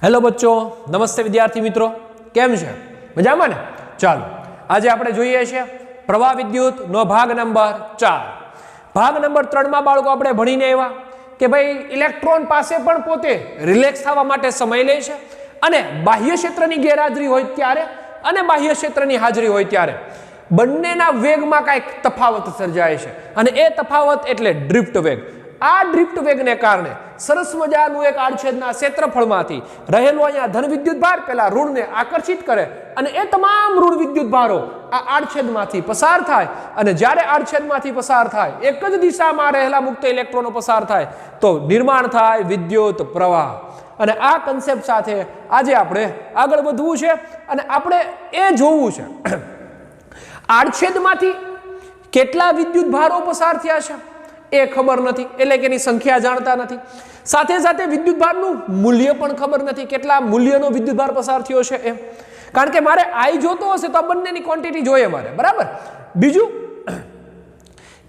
Hello बच्चों, नमस्ते विद्यार्थी मित्रों, केम छे? मजामां ने? चालो आज आपणे जोईए छे प्रवाह विद्युत नो भाग नंबर 4। भाग नंबर 3 में बाळको आपणे भणीने आव्या के भाई इलेक्ट्रॉन पासे पण पोते रिलेक्स थवा माटे समय ले छे अने बाह्य क्षेत्रनी गैरहाजरी होय त्यारे अने बाह्य क्षेत्रनी हाजरी होय त्यारे बंनेना वेगमां कांईक तफावत सर्जाय छे अने ए तफावत एटले ड्रिफ्ट वेग। आ ड्रिफ्ट वेगने कारणे सरस मजानुं एक आड़छेदना क्षेत्रफळमांथी रहेलो अहींया धन विद्युत भार पेला ऋणने आकर्षित करे अने ए तमाम ऋण विद्युत भारो आ आड़छेदमांथी पसार थाय अने ज्यारे आड़छेदमांथी पसार थाय एक ज दिशामां रहेला मुक्त इलेक्ट्रोनो पसार थाय तो निर्माण थाय विद्युत प्रवाह। अने आ कन्सेप्ट साथे आजे आपणे आगळ वधवुं छे अने आपणे ए जोवुं छे आड़छेदमांथी केटला विद्युत भारो पसार थया छे ए खबर नहीं, एटले के संख्या जाणता नहीं। साथे साथे विद्युत भारनु मूल्य पण खबर नहीं, केटला मूल्यनो विद्युत भार पसार थयो छे एम, कारण के मारे आई जोतो हशे तो आ बंनेनी क्वोंटिटी जोईए मारे, बराबर। बीजू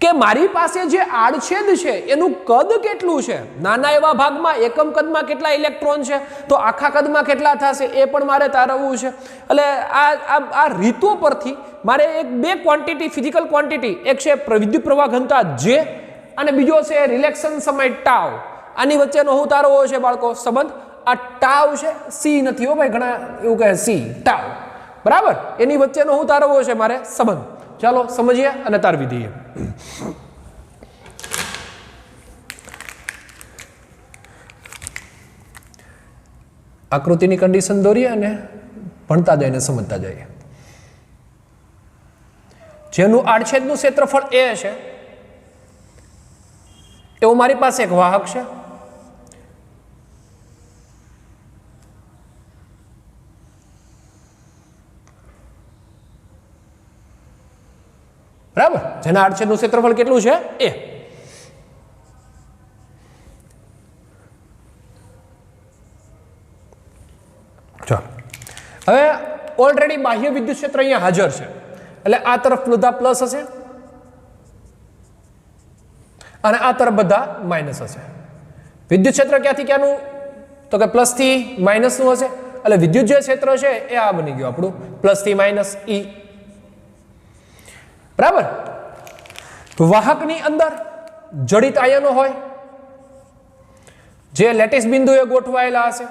के मारी पासे जे आड़छेद छे एनुं कद केटलुं छे, नाना एवा भागमां एकम कदमां केटला इलेक्ट्रॉन छे तो आखा कदमां केटला थशे ए पण मारे तारवવું છે। એટલે આ રીતો પરથી મારે એક બે ક્વોન્ટિટી ફિઝિકલ ક્વોન્ટિટી એક છે વિદ્યુત પ્રવાહ ઘનતા જે અને બીજો છે રિલેક્શન સમય ટાઉ, આની વચ્ચેનો હું તારવો છે બાળકો સંબંધ આ ટાઉ છે સી નથી હો ભાઈ, ઘણા એવું કહે સી ટાઉ, બરાબર, એની વચ્ચેનો હું તારવો છે મારે સંબંધ। ચાલો સમજીએ અને તારવી દઈએ। આકૃતિની કન્ડિશન દોરીએ અને ભણતા જઈને સમજતા જઈએ। જેનું આડછેદનું ક્ષેત્રફળ એ છે एवं मारी पास एक वाहक है, बराबर, जेना आड़छेदनुं क्षेत्रफळ केटलुं छे ए। चलो हवे ऑलरेडी बाह्य विद्युत क्षेत्र अहींया हाजर छे એટલે આ તરફ બધા પ્લસ હશે અને આ તરફ બધા માઇનસ હશે। વિદ્યુત ક્ષેત્ર ક્યાંથી ક્યાંનું તો કે પ્લસ થી માઇનસ નું હશે, એટલે વિદ્યુત જે ક્ષેત્ર છે એ આ બની ગયું આપણું પ્લસ થી માઇનસ ઈ, બરાબર। વાહકની અંદર જડિત આયનો હોય જે લેટિસ બિંદુએ ગોઠવાયેલા હશે।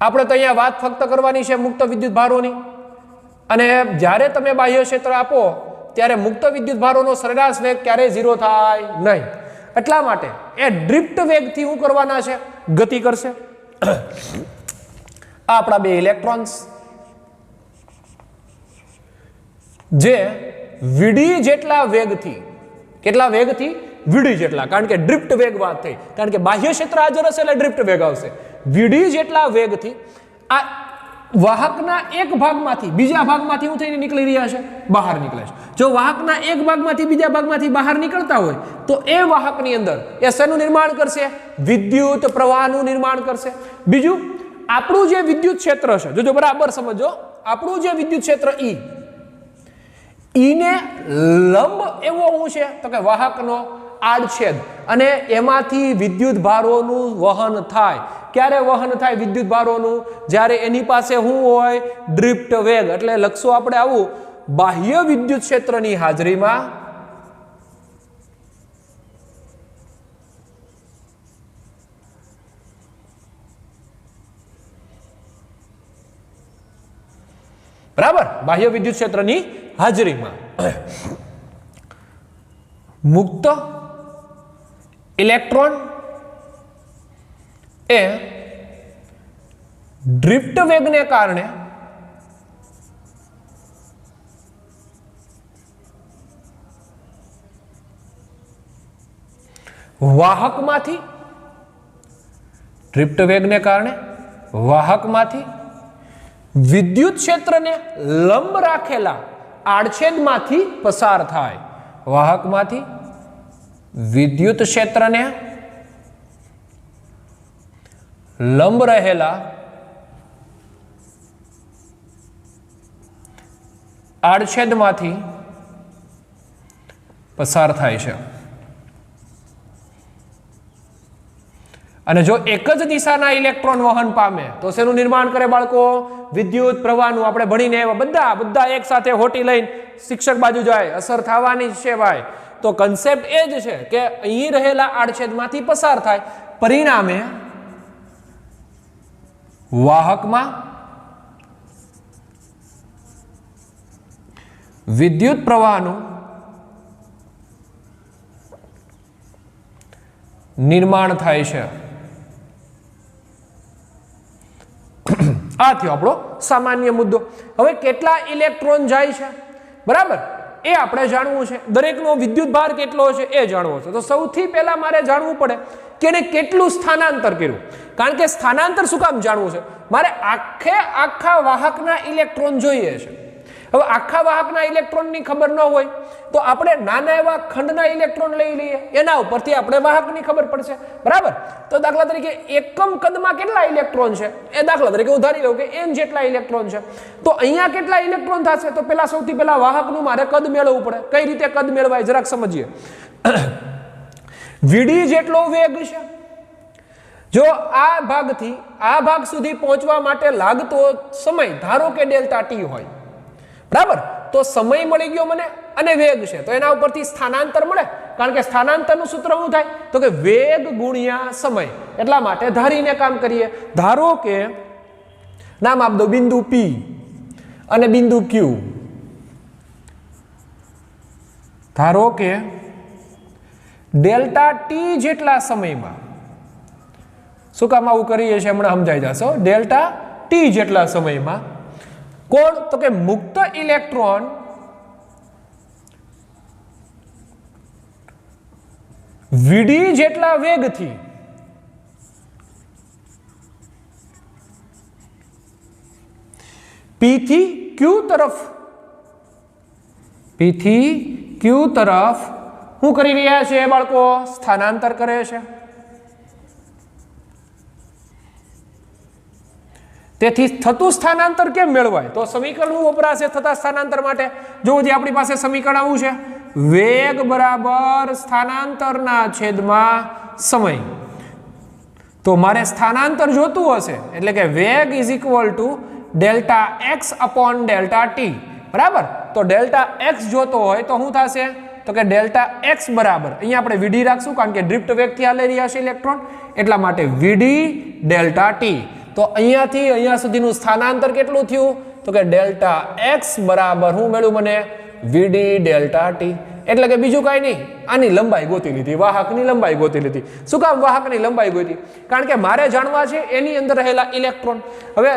આપણે તો અહીંયા વાત ફક્ત કરવાની છે મુક્ત વિદ્યુત ભારોની, અને જ્યારે તમે બાહ્ય ક્ષેત્ર આપો ત્યારે મુક્ત વિદ્યુત ભારોનો સરેરાશ વેગ ક્યારે ઝીરો થાય નહીં, એટલા માટે એ ડ્રિફ્ટ વેગથી શું કરવાના છે, ગતિ કરશે। આ આપણા બે ઇલેક્ટ્રોન્સ જે વીડી જેટલા વેગથી, કેટલા વેગથી, વીડી જેટલા, કારણ કે ડ્રિફ્ટ વેગ વાત થઈ, કારણ કે બાહ્ય ક્ષેત્ર હાજર હશે એટલે ડ્રિફ્ટ વેગ આવશે। વીડી જેટલા વેગથી આ વાહકના એક ભાગમાંથી બીજા ભાગમાંથી શું થઈને નીકળી રહ્યા છે, બહાર નીકળે છે। જો વાહકના એક ભાગમાંથી બીજા ભાગમાંથી બહાર નીકળતા હોય તો એ વાહકની અંદર એ શેનું નિર્માણ કરશે, વિદ્યુત પ્રવાહનું નિર્માણ કરશે। બીજું આપણું જે વિદ્યુત ક્ષેત્ર છે, જોજો બરાબર સમજો, આપણું જે વિદ્યુત ક્ષેત્ર ઈ ને લંબ એવો શું છે તો કે વાહકનો આડછેદ, અને એમાંથી વિદ્યુત ભારોનું વહન થાય। ક્યારે વહન થાય વિદ્યુત ભારોનું, જ્યારે એની પાસે શું હોય, ડ્રિફ્ટ વેગ। એટલે લખશું આપણે આવું, બાહ્ય વિદ્યુત ક્ષેત્રની હાજરીમાં બરાબર, બાહ્ય વિદ્યુત ક્ષેત્રની હાજરીમાં મુક્ત ઇલેક્ટ્રોન એ ડ્રિફ્ટ વેગને કારણે વાહકમાંથી, ડ્રિફ્ટ વેગને કારણે વાહકમાંથી વિદ્યુત ક્ષેત્રને લંબ રાખેલા આડછેદમાંથી પસાર થાય। વાહકમાંથી વિદ્યુત ક્ષેત્રને લંબ રહેલા આડછેદમાંથી પસાર થાય છે। અને જો એક જ દિશાના ઇલેક્ટ્રોન વહન પામે તો શેનું નિર્માણ કરે બાળકો? વિદ્યુત પ્રવાહનું. આપણે ભણીને આવ્યા બધા એક સાથે હોટી લઈને શિક્ષક બાજુ જાય, અસર થવાની જ છે ભાઈ. તો કન્સેપ્ટ એ જ છે કે અહીં રહેલા આડછેદમાંથી પસાર થાય, પરિણામે વાહકમાં વિદ્યુત પ્રવાહનું નિર્માણ થાય છે. આ થયો આપણો સામાન્ય મુદ્દો. હવે કેટલા ઇલેક્ટ્રોન જાય છે, બરાબર, એ આપણે જાણવું છે. દરેકનો વિદ્યુત ભાર કેટલો છે એ જાણવો છે. તો સૌથી પહેલા મારે જાણવું પડે કે એને કેટલું સ્થાનાંતર કર્યું. કારણ કે સ્થાનાંતર શું કામ જાણવું છે? મારે આખા વાહકના ઇલેક્ટ્રોન જોઈએ છે. હવે આખા વાહકના ઇલેક્ટ્રોનની ખબર ન હોય તો આપણે નાના એવા ખંડના ઇલેક્ટ્રોન લઈ લઈએ, એના ઉપરથી આપણે વાહકની ખબર પડશે, બરાબર. તો દાખલા તરીકે એકમ કદમાં કેટલા ઇલેક્ટ્રોન છે એ દાખલા તરીકે હું ધારી લઉં કે n જેટલા ઇલેક્ટ્રોન છે. તો અહીંયા કેટલા ઇલેક્ટ્રોન થશે? તો સૌથી પહેલા વાહકનું મારે કદ મેળવવું પડે. કઈ રીતે કદ મેળવાય જરાક સમજીએ. વીડી જેટલો વેગ છે. જો આ ભાગથી આ ભાગ સુધી પહોંચવા માટે લાગતો સમય ધારો કે ડેલ્ટા ટી હોય, બરાબર, તો સમય મળી ગયો મને અને વેગ છે, તો એના ઉપરથી સ્થાનાંતર મળે. કારણ કે સ્થાનાંતરનું સૂત્ર શું થાય? તો કે વેગ ગુણ્યા સમય. એટલા માટે ધારીને કામ કરીએ. ધારો કે નામ આપ દો બિંદુ P અને બિંદુ Q. ધારો કે ડેલ્ટા ટી જેટલા સમયમાં, શું કામ આવું કરીએ છીએ હમણાં સમજાઈ જશે. ડેલ્ટા ટી જેટલા સમયમાં કોણ? તો કે મુક્ત ઇલેક્ટ્રોન વીડી જેટલા વેગથી P થી Q તરફ શું કરી રહ્યા છે બાળકો? સ્થાનાંતર કરે છે. તેથી થતું સ્થાનાંતર કેમ મેળવાય? તો સમીકરણ શું વપરાશે થતા સ્થાનાંતર માટે? જો જે આપણી પાસે સમીકરણ આવું છે, વેગ બરાબર સ્થાનાંતરના છેદમાં સમય. તો મારે સ્થાનાંતર જોતું હશે એટલે કે વેગ is equal to delta x upon delta T, બરાબર. તો ડેલ્ટા એક્સ જોતો હોય તો શું થશે? તો કે ડેલ્ટા એક્સ બરાબર, અહીંયા આપણે વીડી રાખશું કારણ કે ડ્રિફ્ટ વેગથી હાલી રહ્યા છે ઇલેક્ટ્રોન, એટલા માટે વીડી ડેલ્ટા ટી. તો અહીંયાથી અહીંયા સુધીનું સ્થાનાંતર કેટલું થયું? તો કે ડેલ્ટા એક્સ બરાબર શું મળ્યું મને? વીડી ડેલ્ટા ટી. એટલે કે બીજું કાંઈ નહીં, આની લંબાઈ ગોતી લીધી, વાહકની લંબાઈ ગોતી લીધી. શું કામ વાહકની લંબાઈ ગોતી? કારણ કે મારે જાણવા છે એની અંદર રહેલા ઇલેક્ટ્રોન. હવે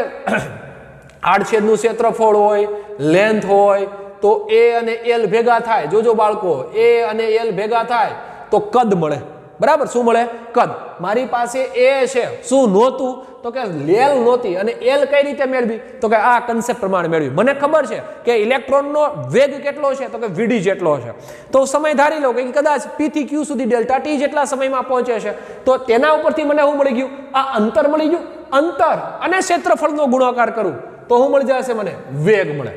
આડછેદનું ક્ષેત્રફળ હોય, લેન્થ હોય, તો એ અને એલ ભેગા થાય. જોજો બાળકો, એ અને એલ ભેગા થાય તો કદ મળે, બરાબર. શું મળે? કદ. મારી પાસે એ છે, શું નહોતું? તો કે એલ નહોતી. અને એલ કઈ રીતે મેળવી? તો કે આ કન્સેપ્ટ પ્રમાણે મેળવી. મને ખબર છે કે ઇલેક્ટ્રોનનો વેગ કેટલો છે? તો કે વીડી જેટલો છે. તો સમય ધારી લો કે કદાચ P થી Q સુધી ડેલ્ટા ટી જેટલા સમયમાં પહોંચે છે, તો તેના ઉપરથી મને શું મળી ગયું? આ અંતર મળી ગયું. અંતર અને ક્ષેત્રફળનો ગુણાકાર કરું તો શું મળી જશે મને? વેગ મળે,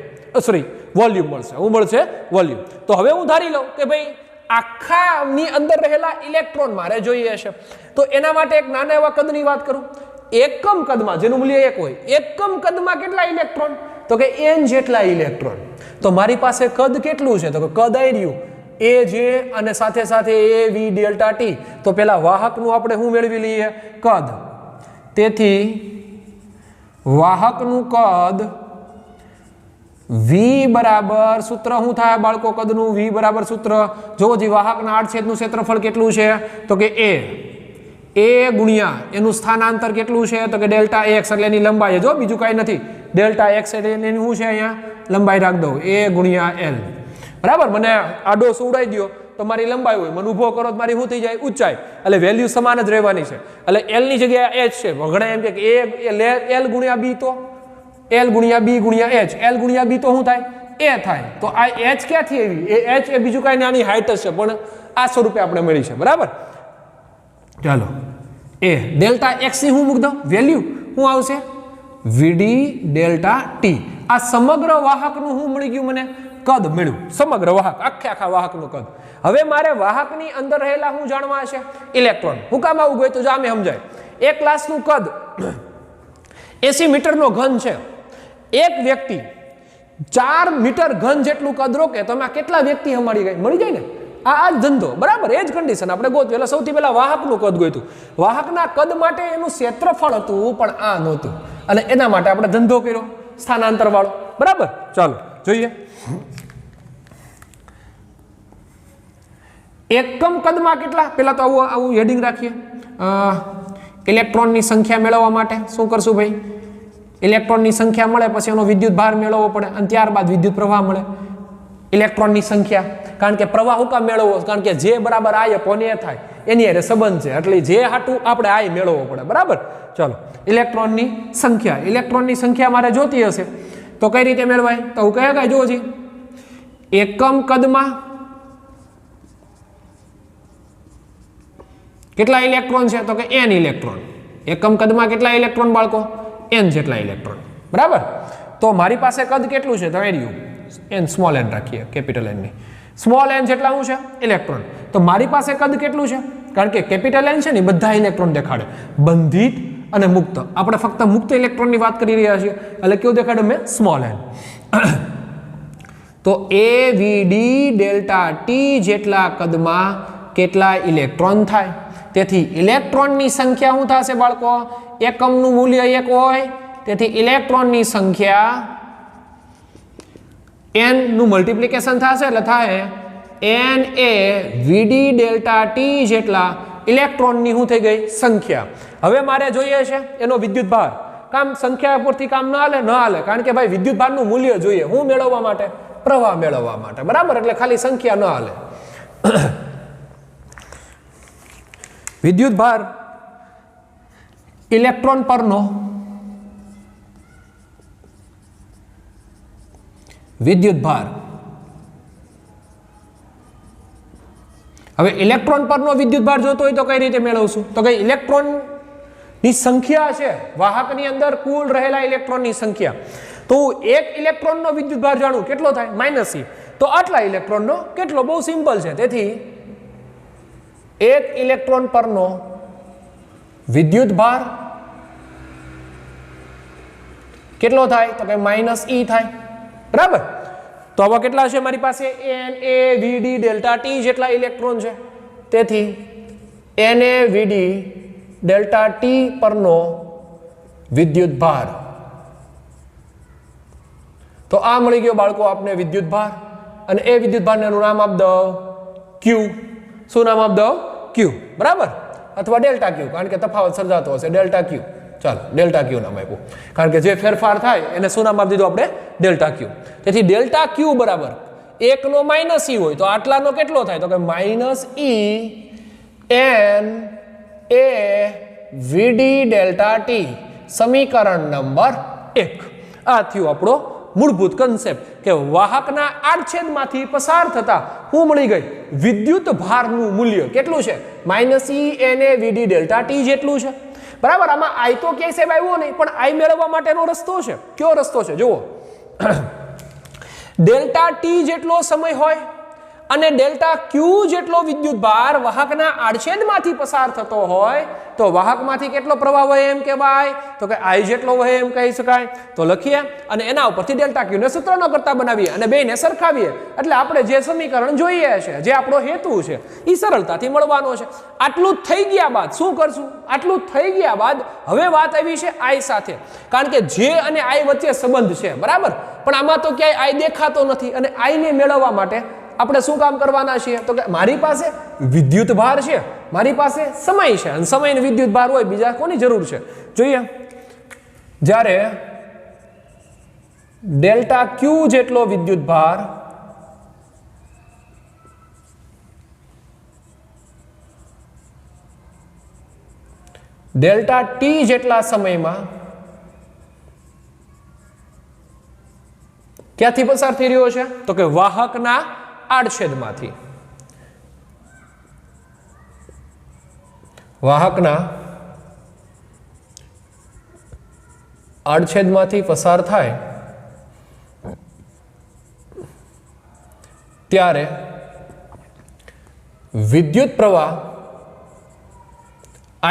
સોરી વોલ્યુમ મળશે. શું મળશે? વોલ્યુમ. તો હવે હું ધારી લઉં કે ભાઈ આખાની અંદર રહેલા ઇલેક્ટ્રોન મારે જોઈએ છે, તો એના માટે એક નાના એવા કદની વાત કરું. એકમ કદમાં જેનું મૂલ્ય 1 હોય, એકમ કદમાં કેટલા ઇલેક્ટ્રોન? તો કે n જેટલા ઇલેક્ટ્રોન. તો મારી પાસે કદ કેટલું છે? તો કે કદ આવી રહ્યું એ જે અને સાથે સાથે એ વી ડેલ્ટા ટી. તો પેલા વાહકનું આપણે શું મેળવી લઈએ? કદ. તેથી વાહકનું કદ V બરાબર સૂત્ર શું થાય બાળકો? કદનું V બરાબર સૂત્ર જો જે વાહકના આડછેદનું ક્ષેત્રફળ કેટલું છે? તો કે a ગુણ્યા એનું સ્થાનાંતર કેટલું છે? તો કે ડેલ્ટા એક્સ એટલે એની લંબાઈ. જો બીજું કાંઈ નથી, ડેલ્ટા એક્સ એટલે એની શું છે? અહીંયા લંબાઈ રાખ દઉં, a ગુણ્યા એલ, બરાબર. મને આડો સુવડાવી દો તો મારી લંબાઈ હોય, મને ઊભો કરો તો મારી શું થઈ જાય? ઊંચાઈ. એટલે વેલ્યુ સમાન જ રહેવાની છે. એટલે એલની જગ્યાએ h છે. ઘણા એમ કે એલ ગુણ્યા બી, તો એલ ગુણ્યા બી ગુણ્યા એચ. એલ ગુણ્યા બી તો શું થાય? એ થાય. તો આ એચ ક્યાંથી આવી? એ એચ એ બીજું કાંઈ નાની હાઇટ જ છે, પણ આ સ્વરૂપે આપણે મળી છે, બરાબર. ચાલો, એ ડેલ્ટા એક્સ ની હું મૂક દઉં વેલ્યુ શું આવશે? વીડી ડેલ્ટા ટી. આ સમગ્ર વાહકનું શું મળી ગયું મને? કદ મળ્યું. સમગ્ર વાહક, આખા વાહકનું કદ. હવે મારે વાહકની અંદર રહેલા શું જાણવા છે? ઇલેક્ટ્રોન. હું કામ આવું ગયું? તો જો આમે સમજાય. એક ગ્લાસનું કદ 80 મીટરનો ઘન છે, એક વ્યક્તિ 4 મીટર ઘન જેટલું કદ રોકે તો આમાં કેટલા વ્યક્તિ મળી જાય ને? આ જ ધંધો, બરાબર. એ જ કન્ડિશન આપણે ગોત્યું. એટલે સૌથી પહેલા વાહકનું કદ ગોત્યું. વાહકના કદ માટે એનું ક્ષેત્રફળ હતું, પણ આ નહોતું, અને એના માટે આપણે ધંધો કર્યો સ્થાનાંતર વાળો, બરાબર. ચાલો જોઈએ. એકમ કદમાં કેટલા, પેલા તો આવું હેડિંગ રાખીએ. ઇલેક્ટ્રોનની સંખ્યા મેળવવા માટે શું કરશું ભાઈ? ઇલેક્ટ્રોનની સંખ્યા મળે પછી એનો વિદ્યુત ભાર મેળવવો પડે, અને ત્યારબાદ વિદ્યુત પ્રવાહ મળે. ઇલેક્ટ્રોનની સંખ્યા, કારણ કે પ્રવાહ હું કામ મેળવવો? કારણ કે જે બરાબર આઈ અપોન એ થાય એની હારે સંબંધ છે, એટલે જે હાટું આપણે આઈ મેળવવો પડે, બરાબર. ચાલો, ઇલેક્ટ્રોનની સંખ્યા. ઇલેક્ટ્રોનની સંખ્યા મારે જોતી હશે તો કઈ રીતે મેળવાય? તો હું કહે કાંઈ જોવો જી, એકમ કદમાં કેટલા ઇલેક્ટ્રોન છે? તો કે n ઇલેક્ટ્રોન. એકમ કદમાં કેટલા ઇલેક્ટ્રોન બાળકો? n જેટલા ઇલેક્ટ્રોન, બરાબર. તો મારી પાસે કદ કેટલું છે? તો n સ્મોલ n રાખીએ, કેપિટલ n ની. સ્મોલ n જેટલા શું છે? ઇલેક્ટ્રોન. તો મારી પાસે કદ કેટલું છે? કારણ કે કેપિટલ n છે ને બધા ઇલેક્ટ્રોન દેખાડે, બંધિત અને મુક્ત. આપણે ફક્ત મુક્ત ઇલેક્ટ્રોનની વાત કરી રહ્યા છીએ, એટલે કેવું દેખાડે? મેં સ્મોલ n. તો AVD ડેલ્ટા T જેટલા કદમાં કેટલા ઇલેક્ટ્રોન થાય? તેથી ઇલેક્ટ્રોનની સંખ્યા શું થશે બાળકો? એકમનું મૂલ્ય 1 હોય, તેથી ઇલેક્ટ્રોનની સંખ્યા n નું મલ્ટીપ્લિકેશન થશે, એટલે થાય n એ VD ડેલ્ટા T જેટલા ઇલેક્ટ્રોનની શું થઈ ગઈ? સંખ્યા. હવે મારે જોઈએ છે એનો વિદ્યુત ભાર. કામ સંખ્યા પૂરતી કામ ન હાલે, કારણ કે ભાઈ વિદ્યુત ભારનું મૂલ્ય જોઈએ. હું મેળવવા માટે? પ્રવાહ મેળવવા માટે, બરાબર. એટલે ખાલી સંખ્યા ન હાલે. વિદ્યુત ભાર ઇલેક્ટ્રોન પરનો વિદ્યુત ભાર. હવે ઇલેક્ટ્રોન પરનો વિદ્યુત ભાર જોતો હોય તો કઈ રીતે મેળવશું? તો કે ઇલેક્ટ્રોનની સંખ્યા છે, વાહકની અંદર કુલ રહેલા ઇલેક્ટ્રોનની સંખ્યા. તો એક ઇલેક્ટ્રોનનો વિદ્યુત ભાર જાણું કેટલો થાય? -e. તો આટલા ઇલેક્ટ્રોનનો કેટલો? બહુ સિમ્પલ છે. તેથી એક ઇલેક્ટ્રોન પરનો વિદ્યુત ભાર કેટલો થાય? તો કે -e થાય, બરાબર. તો હવે કેટલા છે મારી પાસે? NaVd ડેલ્ટા T જેટલા ઇલેક્ટ્રોન છે, તેથી NaVd ડેલ્ટા T પરનો વિદ્યુત ભાર. તો આ મળી ગયો બાળકો આપને વિદ્યુત ભાર, અને એ વિદ્યુત ભારને નામ આપ દો Q. શું નામ આપ દો? Q, બરાબર. અથવા ડેલ્ટા Q, કારણ કે તફાવત સર્જાતો હશે, ડેલ્ટા Q. ચાલો, ડેલ્ટા Q નામ આપ્યું, કારણ કે જે ફેરફાર થાય એને શું નામ આપી દીધું આપણે? Delta Q. તેથી ડેલ્ટા Q બરાબર 1 નો -e હોય તો આટલાનો કેટલો થાય? તો કે -e NaVd ડેલ્ટા T. સમીકરણ નંબર 1. આ થયું આપણો મૂળભૂત કન્સેપ્ટ કે વાહકના આડછેદમાંથી પસાર થતા શું મળી ગઈ? વિદ્યુત ભારનું મૂલ્ય કેટલું છે? -e NaVd ડેલ્ટા T જેટલું છે, બરાબર. આમાં આઈ તો ક્યાંય સાહેબ આવ્યો નહીં, પણ આઈ મેળવવા માટેનો રસ્તો છે. કયો રસ્તો છે? જુઓ, ડેલ્ટા T જેટલો સમય હોય અને ડેલ્ટા Q જેટલો વિદ્યુત ભાર વાહકના આડછેદમાંથી પસાર થતો હોય તો વાહકમાંથી કેટલો પ્રવાહ વહે એમ કહેવાય? તો કે I જેટલો વહે એમ કહી શકાય. તો લખીએ અને એના ઉપરથી ડેલ્ટા Q ને સૂત્ર ન કરતા બનાવીએ અને બેને સરખાવીએ, એટલે આપણે જે સમીકરણ જોઈએ છે, જે આપણો હેતુ છે, એ સરળતાથી મળવાનો છે. આટલું થઈ ગયા બાદ શું કરશું? આટલું થઈ ગયા બાદ હવે વાત આવી છે I સાથે, કારણ કે J અને I વચ્ચે સંબંધ છે, બરાબર. પણ આમાં તો ક્યાંય I દેખાતો નથી, અને I ને મેળવવા માટે આપણે શું કામ કરવાના છીએ? તો કે મારી પાસે વિદ્યુત ભાર છે, મારી પાસે સમય છે, અને સમય ને વિદ્યુત ભાર હોય, બીજા કોની જરૂર છે? જોઈએ, જ્યારે ડેલ્ટા Q જેટલો વિદ્યુત ભાર ડેલ્ટા T જેટલા સમયમાં ક્યાંથી પસાર થઈ રહ્યો છે? તો કે વાહકના આડછેદમાંથી. વાહકના આડછેદમાંથી પસાર થાય ત્યારે વિદ્યુત પ્રવાહ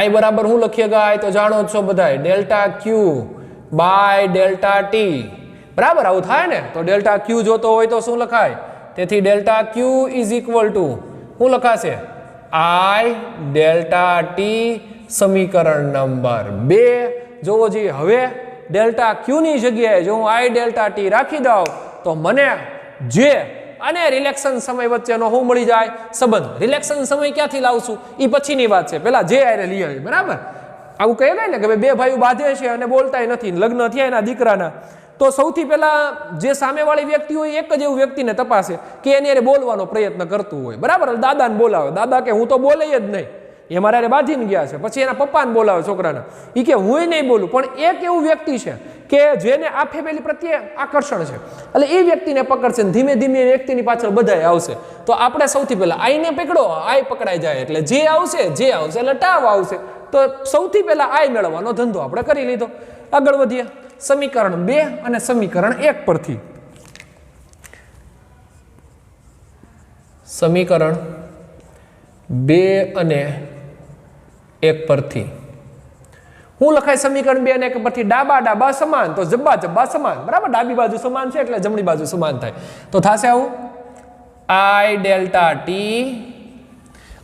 I બરાબર હું લખીએ ગાય તો જાણો છો બધાય delta Q by delta T બરાબર આવું થાય ને તો ડેલ્ટા ક્યુ જોતો હોય તો શું લખાય તેથી delta Q is equal to શું લખાશે I ડેલ્ટા ટી સમીકરણ નંબર 2 જોવો જી હવે ડેલ્ટા ક્યુ ની જગ્યાએ જો હું I ડેલ્ટા ટી રાખી દઉં તો મને જે અને રિલેક્શન સમય વચ્ચેનો શું મળી જાય સંબંધ રિલેક્શન સમય ક્યાંથી લાવશું એ પછીની વાત છે પેલા જે આરે લઈ આવી બરાબર આવું કહે ને કે બે ભાઈઓ બાંધે છે અને બોલતાય નથી લગ્ન થયા એના દીકરાના તો સૌથી પહેલા જે સામેવાળી વ્યક્તિ હોય એક જ એવું વ્યક્તિને તપાસે કે એની હારે બોલવાનો પ્રયત્ન કરતું હોય બરાબર દાદાને બોલાવે દાદા કે હું તો બોલે જ નહીં એ મારા હારે બાંધીને ગયા છે પછી એના પપ્પાને બોલાવે છોકરાને એ કે હું નહીં બોલું પણ એક એવું વ્યક્તિ છે કે જેને આ ફેમિલી પ્રત્યે આકર્ષણ છે એટલે એ વ્યક્તિને પકડશે ને ધીમે ધીમે એ વ્યક્તિની પાછળ બધાય આવશે તો આપણે સૌથી પહેલા આઈને પકડો આઈ પકડાઈ જાય એટલે જે આવશે એટલે ટાવ આવશે તો સૌથી પહેલા આઈ મેળવવાનો ધંધો આપણે કરી લીધો આગળ વધીએ સમીકરણ 2 અને સમીકરણ 1 પરથી સમીકરણ 2 અને 1 પરથી હું લખાય સમીકરણ 2 અને 1 પરથી ડાબા ડાબા સમાન તો જબ્બા જબ્બા સમાન બરાબર ડાબી બાજુ સમાન છે એટલે જમણી બાજુ સમાન થાય તો થશે આવું I ડેલ્ટા ટી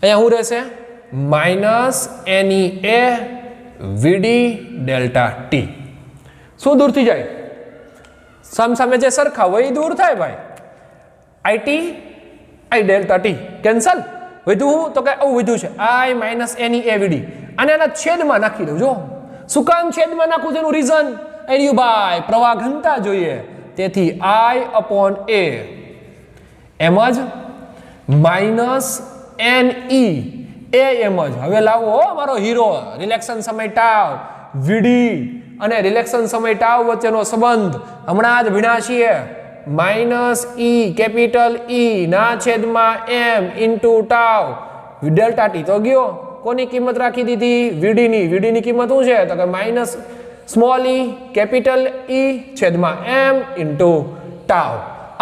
અહીંયા શું રહેશે minus NEA VD delta T શું દૂર થઈ જાય સામે જે સરખા હોય એ દૂર થાય ભાઈ IT I delta T cancel વધ્યું હું તો કે આવું વધ્યું છે I માઇનસ NEA VD અને આના છેદમાં નાખી દઉં જો શું કામ છેદમાં નાખું તેનું રીઝન એર્યું ભાઈ પ્રવાહ ઘનતા જોઈએ તેથી I અપોન A એમ જ માઇનસ NE એ એમ જ હવે લાવો મારો હીરો રિલેક્શન સમય ટાવ VD અને રિલેક્શન સમય ટાવ વચ્ચેનો સંબંધ હમણાં જ ભણ્યા છીએ માઇનસ E કેપિટલ E ના છેદમાં M into tau delta T તો ગયો કોની કિંમત રાખી દીધી VD ની કિંમત શું છે તો કે minus small e capital E છેદમાં M ઇન્ટુ ટાવ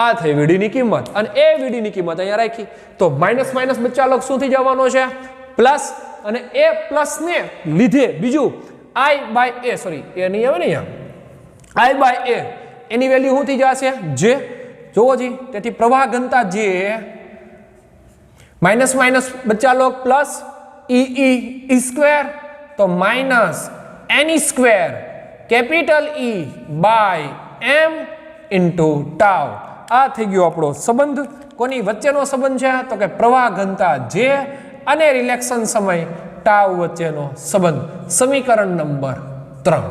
આ થઈ VD ની કિંમત અને એ VD ની કિંમત અહીંયા રાખી તો માઇનસ માઇનસ બચ્ચાલોક શું થઈ જવાનો છે પ્લસ અને એ પ્લસ ને લીધે બીજું I બાય A સોરી એ નહીં આવે ને અહીંયા I બાય A એની વેલ્યુ શું થઈ જશે જે જોવો જી તેથી પ્રવાહ ઘનતા જે માઇનસ માઇનસ બચ્ચાલોક પ્લસ E સ્ક્વેર તો minus NE square capital E by M into tau આ થઈ ગયો આપણો સંબંધ કોની વચ્ચેનો સંબંધ છે તો કે પ્રવાહ ઘનતા જે અને રિલેક્શન સમય ટાવ વચ્ચેનો સંબંધ સમીકરણ નંબર 3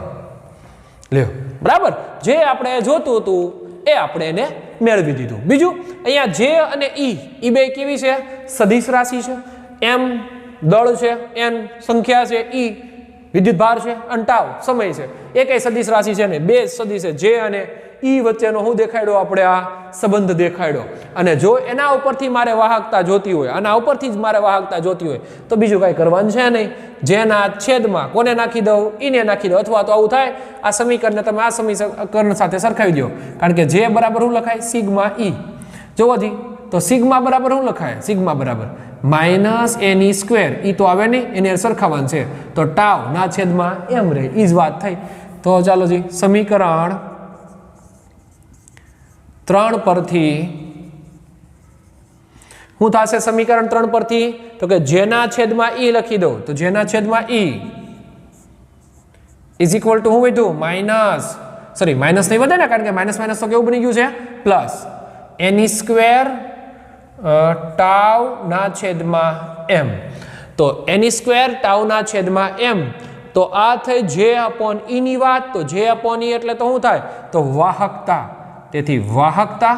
લ્યો બરાબર જે આપણે જોતું હતું એ આપણે એને મેળવી દીધું બીજું અહીંયા જે અને E બે કેવી છે સદિશ રાશિ છે M દળ છે N સંખ્યા છે E વિદ્યુત ભાર છે અને ટાવ સમય છે એ કઈ સદિશ રાશિ છે ને બે સદિશ છે જે અને E વચ્ચેનો હું દેખાડ્યો આપણે આ સંબંધ દેખાડ્યો અને જો એના ઉપરથી મારે વાહકતા જોતી હોય આના ઉપરથી જ મારે વાહકતા જોતી હોય તો બીજું કાંઈ કરવાનું છે નહીં જેના છેદમાં કોને નાખી દઉં ઈને નાખી દઉં અથવા તો આવું થાય આ સમીકરણને તમે આ સમીકરણ સાથે સરખાવી દો કારણ કે જે બરાબર શું લખાય સિગ્મા E જોવો જી તો સિગ્મા બરાબર શું લખાય સિગ્મા બરાબર માઇનસ NE સ્ક્વેર E તો આવે નહીં એને સરખાવવાનું છે તો ટાવ ના છેદમાં એમ રહે ઈ જ વાત થઈ તો ચાલો જી સમીકરણ 3 પરથી શું થશે સમીકરણ 3 પરથી તો કે જેના છેદમાં E લખી દઉં તો જેના છેદમાં E ઇઝ ઇક્વલ ટુ શું વધ્યું માઇનસ નહીં વધે ને કારણ કે માઇનસ માઇનસ તો કેવું બની ગયું છે પ્લસ NE સ્ક્વેર ટાવ ના છેદમાં M તો NE સ્ક્વેર ટાવ ના છેદમાં M તો આ થઈ જે અપોન E ની વાત તો જે અપોન E એટલે તો શું થાય તો વાહકતા તેથી વાહકતા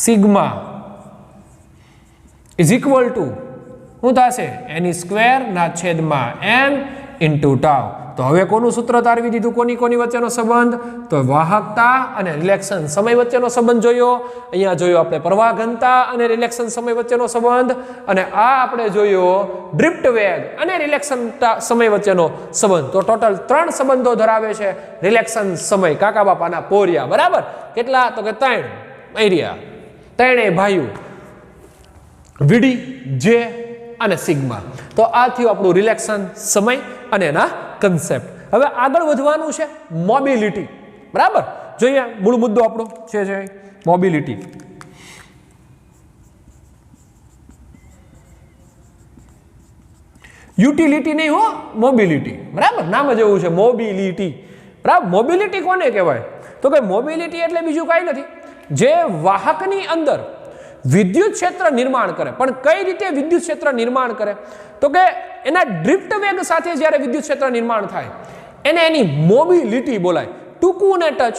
સિગ્મા ઇઝ ઇક્વલ ટુ શું થશે NE સ્ક્વેર ના છેદમાં M ઇન્ટુ ટાવ તો હવે કોનું સૂત્ર તારવી દીધું કોની વચ્ચેનો સંબંધ તો વાહકતા અને રિલેક્શન સમય વચ્ચેનો સંબંધ જોયો અહીંયા જોયો આપણે પ્રવાહ ઘનતા અને રિલેક્શન સમય વચ્ચેનો સંબંધ અને આ આપણે જોયો ડ્રિફ્ટ વેગ અને રિલેક્શન સમય વચ્ચેનો સંબંધ તો ટોટલ 3 સંબંધો ધરાવે છે રિલેક્શન સમય કાકા બાપાના પોરિયા બરાબર કેટલા તો કે 3 એરિયા ત્રણેય ભાઈઓ VD જે અને સિગ્મા. તો આ થયું આપણું રિલેક્શન સમય અને એના કન્સેપ્ટ. હવે આગળ વધવાનું છે મોબિલિટી. બરાબર, જોઈએ મૂળ મુદ્દો આપણો છે મોબિલિટી. યુટિલિટી નહીં હો, મોબિલિટી. બરાબર, નામ જ એવું છે મોબિલિટી. બરાબર, મોબિલિટી કોને કહેવાય? તો કે મોબિલિટી એટલે બીજું કાંઈ નથી, જે વાહકની અંદર વિદ્યુત ક્ષેત્ર નિર્માણ કરે. પણ કઈ રીતે વિદ્યુત ક્ષેત્ર નિર્માણ કરે? તો કે એના ડ્રિફ્ટ વેગ સાથે જ્યારે વિદ્યુત ક્ષેત્ર નિર્માણ થાય એને એની મોબિલિટી બોલાય. ટૂંકું ને ટચ,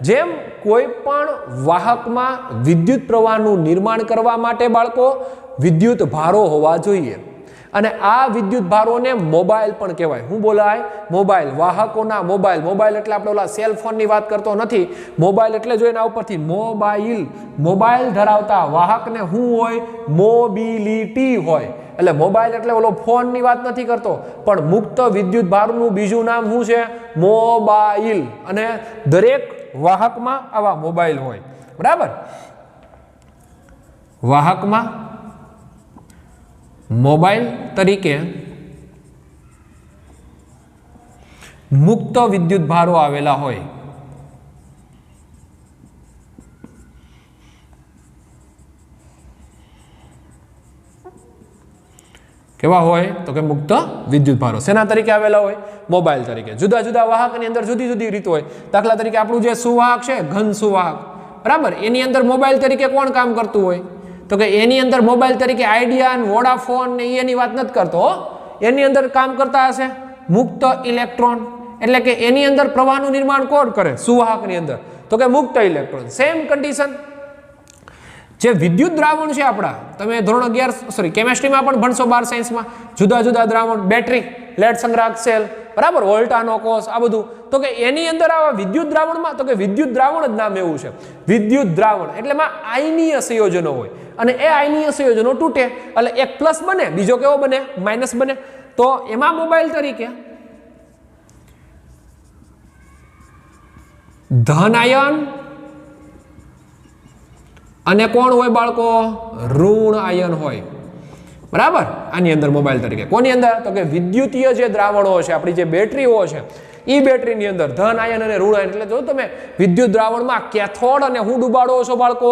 જેમ કોઈ પણ વાહકમાં વિદ્યુત પ્રવાહનું નિર્માણ કરવા માટે બાળકો વિદ્યુત ભારો હોવા જોઈએ. અને આ વિદ્યુત ભારોને મોબાઈલ પણ કહેવાય. શું બોલાય? મોબાઈલ. વાહકોના મોબાઈલ. મોબાઈલ એટલે આપણે ઓલા સેલ ફોનની વાત કરતો નથી. મોબાઈલ એટલે જો એના ઉપરથી મોબાઈલ, મોબાઈલ ધરાવતા વાહકને શું હોય? મોબિલિટી હોય. એટલે મોબાઈલ એટલે ઓલો ફોનની વાત નથી કરતો, પણ મુક્ત વિદ્યુત ભારનું બીજું નામ શું છે? મોબાઈલ. અને દરેક વાહકમાં આવા મોબાઈલ હોય. બરાબર, વાહકમાં મોબાઈલ તરીકે મુક્ત વિદ્યુત ભારો આવેલા હોય. કેવા હોય? તો કે મુક્ત વિદ્યુત ભારો. શેના તરીકે આવેલા હોય? મોબાઈલ તરીકે. જુદા જુદા વાહકની અંદર જુદી જુદી રીત હોય. દાખલા તરીકે આપણું જે સુવાહક છે, ઘન સુવાહક, બરાબર, એની અંદર મોબાઈલ તરીકે કોણ કામ કરતું હોય? તો કે એની અંદર મોબાઈલ તરીકે આઈડિયા, વોડાફોન ને એની વાત નથી કરતો. એની અંદર કામ કરતા હશે મુક્ત ઇલેક્ટ્રોન. એટલે કે એની અંદર પ્રવાહનું નિર્માણ કોણ કરે? સુવાહકની અંદર. તો કે મુક્ત ઇલેક્ટ્રોન. સેમ કન્ડિશન જે વિદ્યુત દ્રાવણ છે આપણા, તમે ધોરણ 11 કેમેસ્ટ્રીમાં પણ ભણશો, 12 સાયન્સમાં, જુદા જુદા દ્રાવણ, બેટરી, લેડ સંગ્રાહક સેલ, બરાબર, વોલ્ટાનો કોષ, આ બધું. તો કે એની અંદર આવા વિદ્યુત દ્રાવણમાં, તો કે વિદ્યુત દ્રાવણ જ નામ એવું છે, વિદ્યુત દ્રાવણ. એટલે એમાં આયનીય સંયોજનો હોય અને એ આયનીય સંયોજનો તૂટે એટલે એક પ્લસ બને, બીજો કેવો બને? માઇનસ બને. તો એમાં મોબાઈલ તરીકે ધન આયન અને કોણ હોય બાળકો? ઋણ આયન હોય. બરાબર, આની અંદર મોબાઈલ તરીકે. કોની અંદર? તો કે વિદ્યુતીય જે દ્રાવણો છે, આપણી જે બેટરીઓ છે, એ બેટરીની અંદર ધન આયન અને ઋણ આયન. એટલે જો તમે વિદ્યુત દ્રાવણમાં કેથોડ અને હું ડુબાડો છો બાળકો?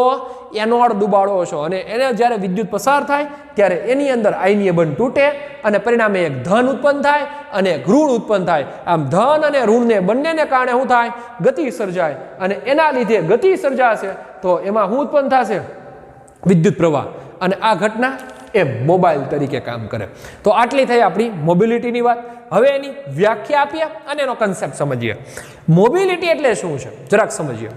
એનોડ ડુબાડો છો. અને એને જ્યારે વિદ્યુત પસાર થાય ત્યારે એની અંદર આયનીય બંધ તૂટે અને પરિણામે એક ધન ઉત્પન્ન થાય અને એક ઋણ ઉત્પન્ન થાય. આમ ધન અને ઋણને બંનેને કારણે શું થાય? ગતિ સર્જાય. અને એના લીધે ગતિ સર્જાશે તો એમાં શું ઉત્પન્ન થશે? વિદ્યુત પ્રવાહ. અને આ ઘટના એ મોબાઈલ તરીકે કામ કરે. તો આટલી થઈ આપણી મોબિલિટીની વાત. હવે એની વ્યાખ્યા આપીએ અને એનો કન્સેપ્ટ સમજીએ. મોબિલિટી એટલે શું છે જરાક સમજીએ.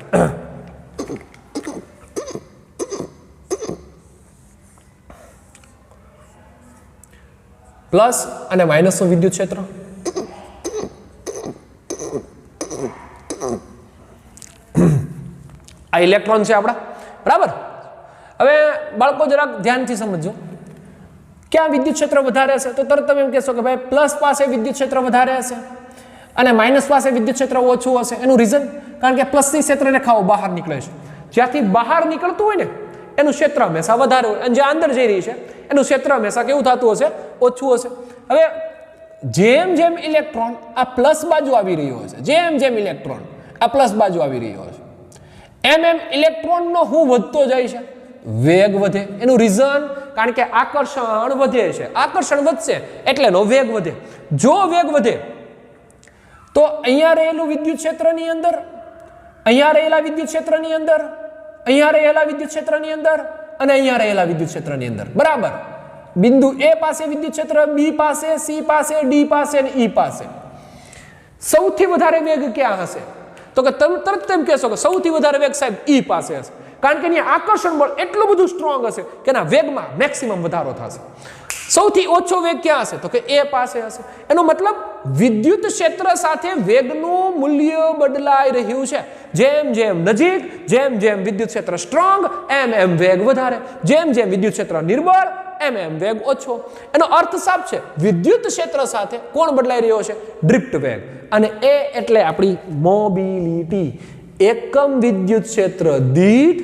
પ્લસ અને માઇનસનું વિદ્યુત ક્ષેત્ર. આ ઇલેક્ટ્રોન છે આપણા, બરાબર. હવે બાળકો જરાક ધ્યાનથી સમજો. ક્યાં વિદ્યુત ક્ષેત્ર વધારે હશે? તો તરત તમે એમ કહેશો કે ભાઈ પ્લસ પાસે વિદ્યુત ક્ષેત્ર વધારે હશે અને માઇનસ પાસે વિદ્યુત ક્ષેત્ર ઓછું હશે. એનું રીઝન? કારણ કે પ્લસની ક્ષેત્ર રેખાઓ બહાર નીકળે છે. જ્યાંથી બહાર નીકળતું હોય ને એનું ક્ષેત્ર હંમેશા વધારે હોય, અને જે અંદર જઈ રહી છે એનું ક્ષેત્ર હંમેશા કેવું થતું હશે? ઓછું હશે. હવે જેમ જેમ ઇલેક્ટ્રોન આ પ્લસ બાજુ આવી રહ્યો હશે, જેમ જેમ ઇલેક્ટ્રોન આ પ્લસ બાજુ આવી રહ્યો હશે, એમ એમ ઇલેક્ટ્રોનનો હું વધતો જાય છે, વેગ વધે. એનું રીઝન? કારણ કે આકર્ષણ વધે છે. આકર્ષણ વધશે એટલે એનો વેગ વધે. જો વેગ વધે તો અહીંયા રહેલું વિદ્યુત ક્ષેત્રની અંદર, અહીંયા રહેલા વિદ્યુત ક્ષેત્રની અંદર, અહીંયા રહેલા વિદ્યુત ક્ષેત્રની અંદર અને અહીંયા રહેલા વિદ્યુત ક્ષેત્રની અંદર, બરાબર. બિંદુ A પાસે વિદ્યુત ક્ષેત્ર, B પાસે, C પાસે, D પાસે અને E પાસે. સૌથી વધારે વેગ ક્યાં હશે? તો કે તમે તરત એમ કહેશો કે સૌથી વધારે વેગ સાહેબ E પાસે હશે. કારણ કે અહીંયા આકર્ષણ બળ એટલું બધું સ્ટ્રોંગ હશે કે એના વેગમાં મેક્સિમમ વધારો થશે. સૌથી ઓછો વેગ ક્યાં હશે? તો કે A પાસે હશે. એનો મતલબ વિદ્યુત ક્ષેત્ર સાથે વેગનું મૂલ્ય બદલાઈ રહ્યું છે. જેમ જેમ નજીક, જેમ જેમ વિદ્યુત ક્ષેત્ર સ્ટ્રોંગ, એમ એમ વેગ વધારે. જેમ જેમ વિદ્યુત ક્ષેત્ર નિર્બળ, એમ એમ વેગ ઓછો. એનો અર્થ સાફ છે, વિદ્યુત ક્ષેત્ર સાથે કોણ બદલાઈ રહ્યો છે? ડ્રિફ્ટ વેગ. અને એ એટલે આપણી મોબિલિટી. એકમ વિદ્યુત ક્ષેત્ર દીઠ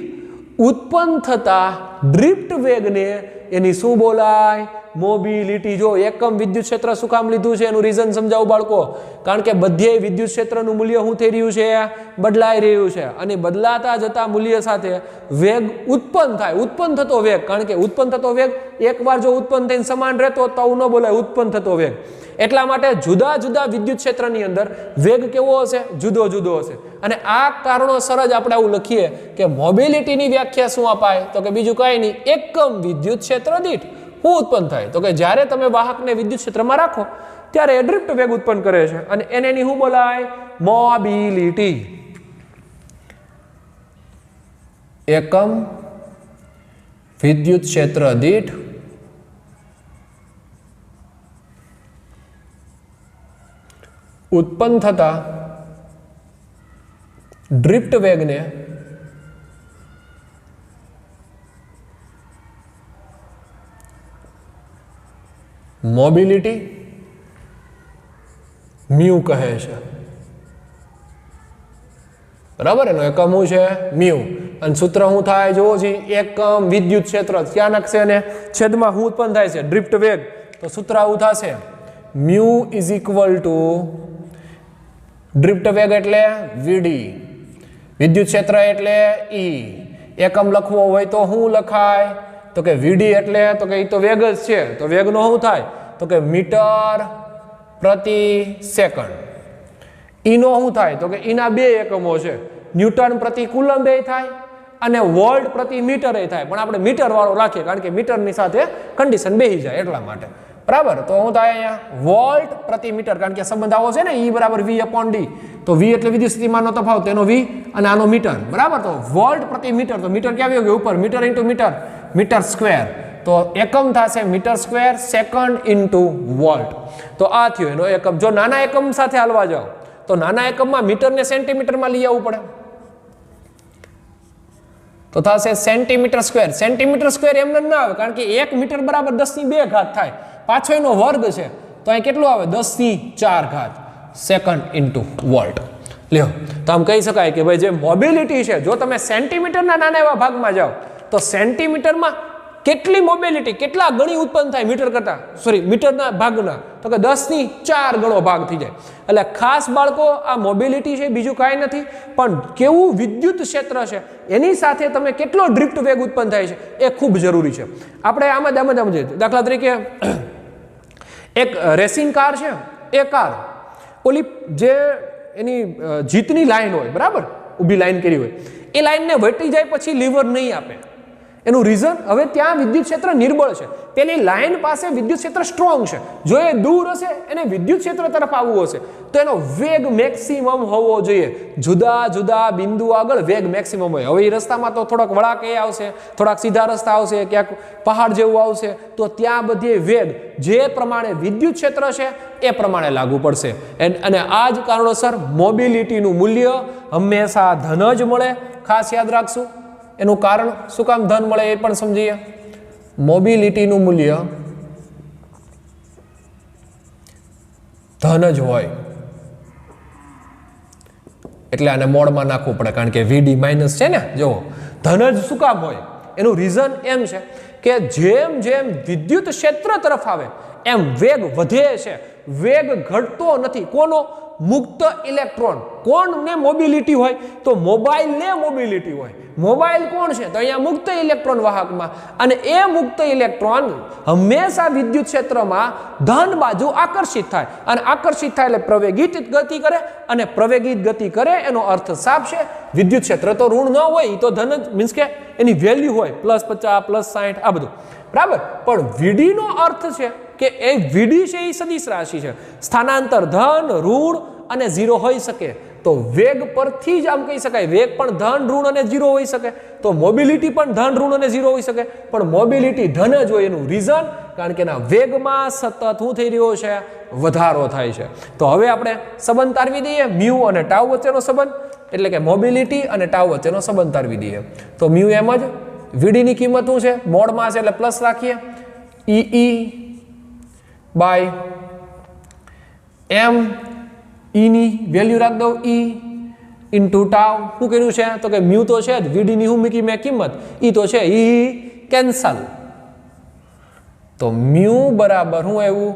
ઉત્પન્ન થતા ડ્રિફ્ટ વેગને એની શું બોલાય? મોબિલિટી. જો એકમ વિદ્યુત ક્ષેત્ર શું કામ લીધું છે એનું રીઝન સમજાવું બાળકો. કારણ કે બધે વિદ્યુત ક્ષેત્રનું મૂલ્ય શું થઈ રહ્યું છે? બદલાઈ રહ્યું છે. અને બદલાતા જતા મૂલ્ય સાથે વેગ ઉત્પન્ન થાય. ઉત્પન્ન થતો વેગ, કારણ કે ઉત્પન્ન થતો વેગ એકવાર જો ઉત્પન્ન થઈને સમાન રહેતો તો ન બોલાય ઉત્પન્ન થતો વેગ. એટલા માટે જુદા જુદા વિદ્યુત ક્ષેત્રની અંદર વેગ કેવો હશે? જુદો જુદો હશે. અને આ કારણોસર જ આપણે આવું લખીએ કે મોબિલિટીની વ્યાખ્યા શું અપાય? તો કે બીજું કાંઈ નહીં, એકમ વિદ્યુત ક્ષેત્ર દીઠ શું ઉત્પન્ન થાય? તો કે જ્યારે તમે વાહકને વિદ્યુત ક્ષેત્રમાં રાખો ત્યારે એ ડ્રિફ્ટ વેગ ઉત્પન્ન કરે છે અને એની શું બોલાય? મોબિલિટી. એકમ વિદ્યુત ક્ષેત્ર દીઠ ઉત્પન્ન થતા ડ્રિફ્ટ વેગને મોબિલિટી મ્યુ કહે છે. બરાબર, એનો એકમ શું છે? મ્યુ. અને સૂત્ર શું થાય? જોવો છે, એકમ વિદ્યુત ક્ષેત્ર ક્યાં નાખશે ને છેદમાં શું ઉત્પન્ન થાય છે? ડ્રિફ્ટ વેગ. તો સૂત્ર આવું થશે, mu is equal to drift વેગ એટલે વીડી, વિદ્યુત ક્ષેત્ર એટલે ઈ. એકમ લખવો હોય તો શું લખાય? તો કે વીડી એટલે તો કે એ તો વેગ જ છે, તો વેગનો શું થાય? તો કે મીટર પ્રતિ સેકન્ડ. ઈનો શું થાય? તો કે ઈના બે એકમો છે, ન્યૂટન પ્રતિ કુલમ બે થાય અને વોલ્ટ પ્રતિ મીટર એ થાય. પણ આપણે મીટર વાળો રાખીએ કારણ કે મીટરની સાથે કન્ડિશન બેસી જાય એટલા માટે. બરાબર, તો શું થાય અહીંયા? વોલ્ટ પ્રતિ મીટર, કારણ કે સંબંધ આવો છે ને E બરાબર V/D. તો V એટલે વિદ્યુત સ્થિતિમાનનો તફાવત, તેનો V અને આનો મીટર. બરાબર, તો વોલ્ટ પ્રતિ મીટર, તો મીટર ક્યાં આવ્યો? ઉપર metre into metre, metre square. તો એકમ થશે metre square second into volt. તો આ થયું એનો એકમ. જો નાના એકમ સાથે હાલવા જાઓ તો નાના એકમમાં મીટરને સેન્ટીમીટરમાં લઈ આવવું પડે, તો થશે સેન્ટીમીટર સ્ક્વેર. સેન્ટીમીટર સ્ક્વેર એમને ના આવે, કારણ કે 1 મીટર બરાબર 10⁴ થાય, પાછો એનો વર્ગ છે, તો અહીં કેટલું આવે? 10⁴ સેકન્ડ ઇન્ટુ વોલ્ટ. લ્યો, તો આમ કહી શકાય કે ભાઈ જે મોબિલિટી છે, જો તમે સેન્ટીમીટરના નાના એવા ભાગમાં જાઓ તો સેન્ટીમીટરમાં કેટલી મોબિલિટી, કેટલા ગણી ઉત્પન્ન થાય મીટર કરતા, સોરી મીટરના ભાગના? તો કે 10⁴ ગણો ભાગ થઈ જાય. એટલે ખાસ બાળકો આ મોબિલિટી છે બીજું કાંઈ નથી, પણ કેવું વિદ્યુત ક્ષેત્ર છે એની સાથે તમે કેટલો ડ્રિફ્ટ વેગ ઉત્પન્ન થાય છે એ ખૂબ જરૂરી છે. આપણે આમાં જોઈએ, દાખલા તરીકે એક રેસિંગ કાર છે, એ કાર ઓલી જે એની જીતની લાઈન હોય, બરાબર, ઊભી લાઈન કરી હોય, એ લાઈનને વટી જાય પછી લીવર નહીં આપે. એનું રીઝન, હવે ત્યાં વિદ્યુત ક્ષેત્ર નિર્બળ છે, પેલી લાઈન પાસે વિદ્યુત ક્ષેત્ર સ્ટ્રોંગ છે. જો એ દૂર હશે, એને વિદ્યુત ક્ષેત્ર તરફ આવવું હશે તો એનો વેગ મેક્સિમમ હોવો જોઈએ. જુદા જુદા બિંદુ આગળ વેગ મેક્સિમમ હોય. હવે એ રસ્તામાં તો થોડાક વળાક એ આવશે, થોડાક સીધા રસ્તા આવશે, ક્યાંક પહાડ જેવું આવશે, તો ત્યાં બધે વેગ જે પ્રમાણે વિદ્યુત ક્ષેત્ર છે એ પ્રમાણે લાગુ પડશે. અને આ જ કારણોસર મોબિલિટીનું મૂલ્ય હંમેશા ધન જ મળે. ખાસ યાદ રાખશું. એનું કારણ શું કામ ધન મળે એ પણ સમજીએ. મોબિલિટીનું મૂલ્ય ધન જ હોય એટલે આને મોડમાં નાખવું પડે, કારણ કે VD માઇનસ છે ને. જો ધન જ શું કામ હોય? એનું રીઝન એમ છે કે જેમ જેમ વિદ્યુત ક્ષેત્ર તરફ આવે એમ વેગ વધે છે, વેગ ઘટતો નથી. કોનો? મુક્ત ઇલેક્ટ્રોન. કોણને મોબિલિટી હોય? તો મોબાઈલને મોબિલિટી હોય. મોબાઈલ કોણ છે? તો અહીંયા મુક્ત ઇલેક્ટ્રોન વાહકમાં. અને એ મુક્ત ઇલેક્ટ્રોન હંમેશા વિદ્યુત ક્ષેત્રમાં ધન બાજુ આકર્ષિત થાય, અને આકર્ષિત થાય એટલે પ્રવેગિત ગતિ કરે, અને પ્રવેગિત ગતિ કરે એનો અર્થ સાફ છે વિદ્યુત ક્ષેત્ર તો ઋણ ન હોય, એ તો ધન જ, મીન્સ કે એની વેલ્યુ હોય +50 +60 આ બધું, બરાબર. પણ VD નો અર્થ છે કે એ VD છે એ સદિશ રાશિ છે. સ્થાનાંતર ધન, ઋણ અને 0 હોઈ શકે. તો વેગ પરથી જ આમ કહી શકાય, વેગ પણ ધન, ઋણ અને 0 હોઈ શકે. તો મોબિલિટી પણ ધન, ઋણ અને 0 હોઈ શકે, પણ મોબિલિટી ધન જ હોય. એનું રીઝન, કારણ કે એના વેગમાં સતત શું થઈ રહ્યો છે? વધારો થાય છે. તો હવે આપણે સંબંધ તારવી દઈએ, મ્યુ અને ટાઉ વચ્ચેનો સંબંધ, એટલે કે મોબિલિટી અને ટાઉ વચ્ચેનો સંબંધ તારવી દઈએ. તો મ્યુ એમ જ, VD ની કિંમત શું છે? મોડમાં છે એટલે પ્લસ રાખીએ, EE/m, E ની વેલ્યુ રાખ દઉં E, ઇન્ટુ ટાવ શું કર્યું છે તો કે મ્યુ તો છે જ વીડીની શું મૂકી મેં કિંમત ઈ તો છે ઈ કેન્સલ તો મ્યુ બરાબર શું આવ્યું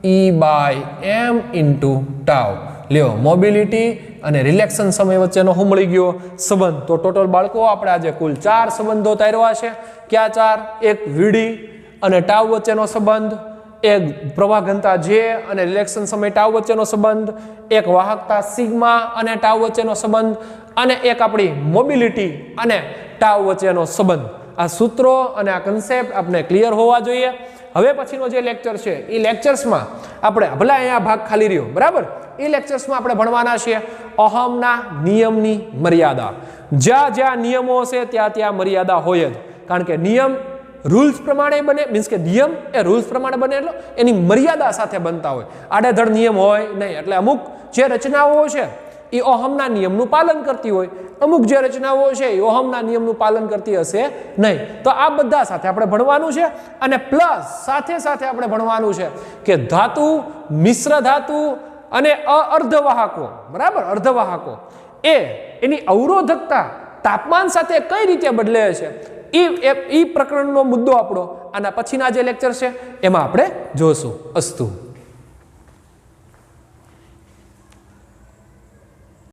ઈ બાય એમ ઇન્ટુ ટાવ લ્યો મોબિલિટી અને રિલેક્શન સમય વચ્ચેનો શું મળી ગયો સંબંધ તો ટોટલ બાળકો આપણે આજે કુલ 4 સંબંધો તાર્યા છે ક્યાં 4 એક વીડી અને ટાવ વચ્ચેનો સંબંધ એક પ્રવાહ ઘનતા જે અને રિલેક્શન સમય ટાવ વચ્ચેનો સંબંધ એક વાહકતા સિગ્મા અને ટાવ વચ્ચેનો સંબંધ અને એક આપણી મોબિલિટી અને ટાવ વચ્ચેનો સંબંધ આ સૂત્રો અને આ કન્સેપ્ટ આપણે ક્લિયર હોવા જોઈએ હવે પછીનો જે લેક્ચર છે એ લેક્ચર્સમાં આપણે ભલે અહીંયા ભાગ ખાલી રહ્યો બરાબર એ લેક્ચર્સમાં આપણે ભણવાના છીએ ઓહમના નિયમની મર્યાદા જ્યાં જ્યાં નિયમો હશે ત્યાં ત્યાં મર્યાદા હોય જ કારણ કે નિયમ રૂલ્સ પ્રમાણે બને મીન્સ કે નિયમ એ રૂલ્સ પ્રમાણે બને એટલે એની મર્યાદા સાથે બનતા હોય આડેધડ નિયમ હોય નહીં એટલે અમુક જે રચનાઓ છે એ ઓહમના નિયમનું પાલન કરતી હોય અમુક જે રચનાઓ છે એ ઓહમના નિયમનું પાલન કરતી હશે નહીં તો આ બધા સાથે આપણે ભણવાનું છે અને પ્લસ સાથે સાથે આપણે ભણવાનું છે કે ધાતુ મિશ્ર ધાતુ અને અર્ધવાહકો બરાબર અર્ધવાહકો એની અવરોધકતા તાપમાન સાથે કઈ રીતે બદલે છે એ પ્રકરણનો મુદ્દો આપણો આના પછીના જે લેક્ચર છે એમાં આપણે જોશું અસ્તુ